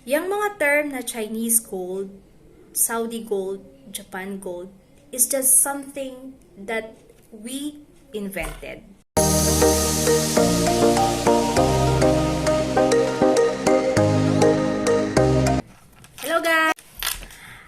Yung mga term na Chinese gold, Saudi gold, Japan gold is just something that we invented. Hello guys!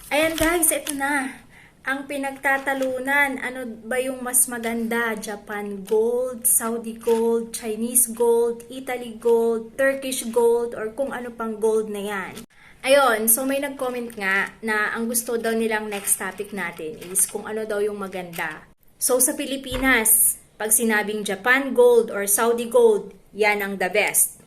Ayan guys, ito na. Ang pinagtatalunan, ano ba yung mas maganda? Japan gold, Saudi gold, Chinese gold, Italy gold, Turkish gold, or kung ano pang gold na yan. Ayun, so may nag-comment nga na ang gusto daw nilang next topic natin is kung ano daw yung maganda. So sa Pilipinas, pag sinabing Japan gold or Saudi gold, yan ang the best.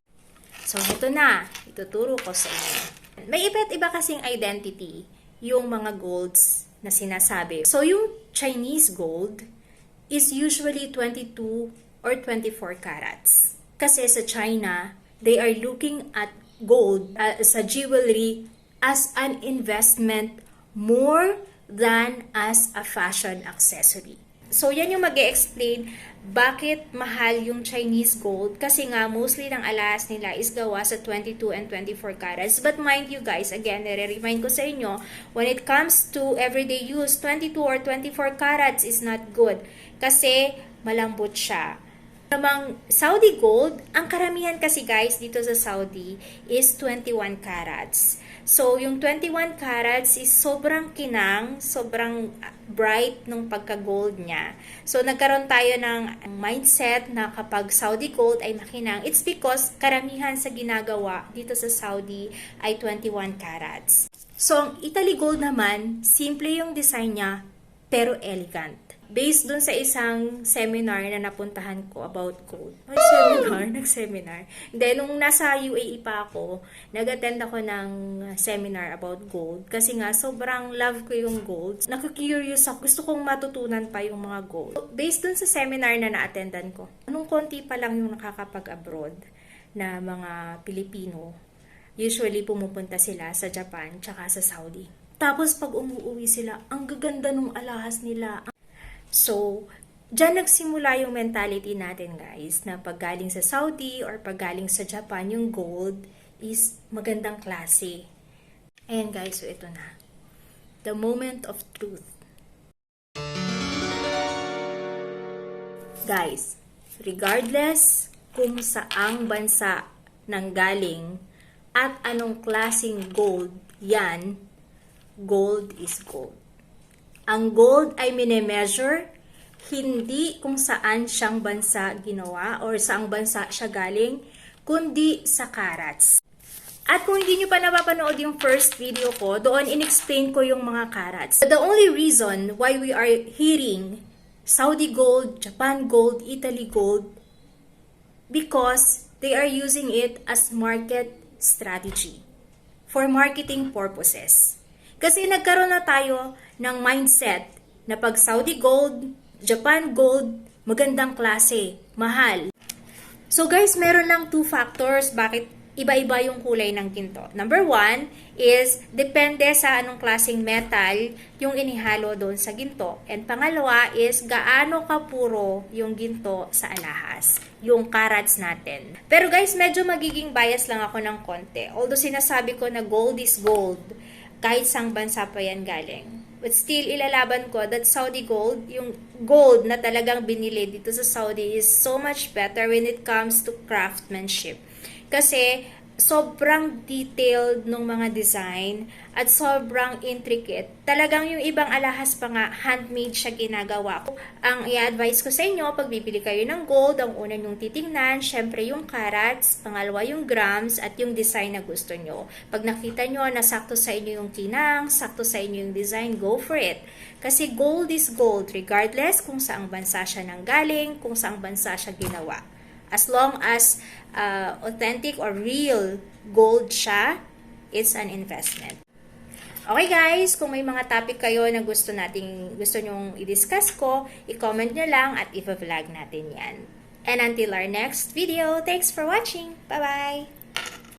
So ito na, ituturo ko sa inyo. May iba't iba kasing identity yung mga golds na sinasabi. So yung Chinese gold is usually 22 or 24 carats. Kasi sa China, they are looking at gold sa jewelry as an investment more than as a fashion accessory. So yan yung mag-e-explain bakit mahal yung Chinese gold, kasi nga mostly ng alahas nila is gawa sa 22 and 24 carats. But mind you guys, again, nare-remind ko sa inyo, when it comes to everyday use, 22 or 24 carats is not good kasi malambot siya. Namang Saudi gold, ang karamihan kasi guys dito sa Saudi is 21 carats. So, yung 21 carats is sobrang kinang, sobrang bright nung pagka-gold niya. So, nagkaroon tayo ng mindset na kapag Saudi gold ay makinang, it's because karamihan sa ginagawa dito sa Saudi ay 21 carats. So, ang Italy gold naman, simple yung design niya, pero elegant. Based dun sa isang seminar na napuntahan ko about gold. Nag-seminar. Then, nung nasa UAE pa ako, nag-attend ako ng seminar about gold. Kasi nga, sobrang love ko yung gold. Nakakurious ako. Gusto kong matutunan pa yung mga gold. Based dun sa seminar na na-attendan ko, nung konti pa lang yung nakakapag-abroad na mga Pilipino, usually pumupunta sila sa Japan tsaka sa Saudi. Tapos, pag umuwi sila, ang gaganda nung alahas nila. So, dyan nagsimula yung mentality natin guys, na pag galing sa Saudi or pag galing sa Japan, yung gold is magandang klase. Ayan guys, so ito na. The moment of truth. Guys, regardless kung saang bansa nanggaling at anong klaseng gold yan, gold is gold. Ang gold ay mine-measure hindi kung saan siyang bansa ginawa or saang bansa siya galing, kundi sa carats. At kung hindi nyo pa napapanood yung first video ko, doon in-explain ko yung mga carats. The only reason why we are hearing Saudi gold, Japan gold, Italy gold, because they are using it as market strategy for marketing purposes. Kasi nagkaroon na tayo ng mindset na pag Saudi gold, Japan gold, magandang klase, mahal. So guys, meron lang 2 factors bakit iba-iba yung kulay ng ginto. Number 1 is depende sa anong klaseng metal yung inihalo doon sa ginto. And pangalawa is gaano kapuro yung ginto sa alahas, yung carats natin. Pero guys, medyo magiging bias lang ako ng konti. Although sinasabi ko na gold is gold, kahit sang bansa pa yan galing. But still, ilalaban ko that Saudi gold, yung gold na talagang binili dito sa Saudi is so much better when it comes to craftsmanship. Kasi sobrang detailed ng mga design at sobrang intricate. Talagang yung ibang alahas pa nga, handmade siya ginagawa. Ang i-advise ko sa inyo, pag bibili kayo ng gold, ang una nyong titingnan, syempre yung carats, pangalawa yung grams, at yung design na gusto nyo. Pag nakita nyo na sakto sa inyo yung kinang, sakto sa inyo yung design, go for it. Kasi gold is gold, regardless kung saang bansa siya nanggaling, kung saang bansa siya ginawa. As long as authentic or real gold siya, it's an investment. Okay guys, kung may mga topic kayo na gusto nyong i-discuss ko, i-comment nyo lang at i-vlog natin yan. And until our next video, thanks for watching. Bye-bye!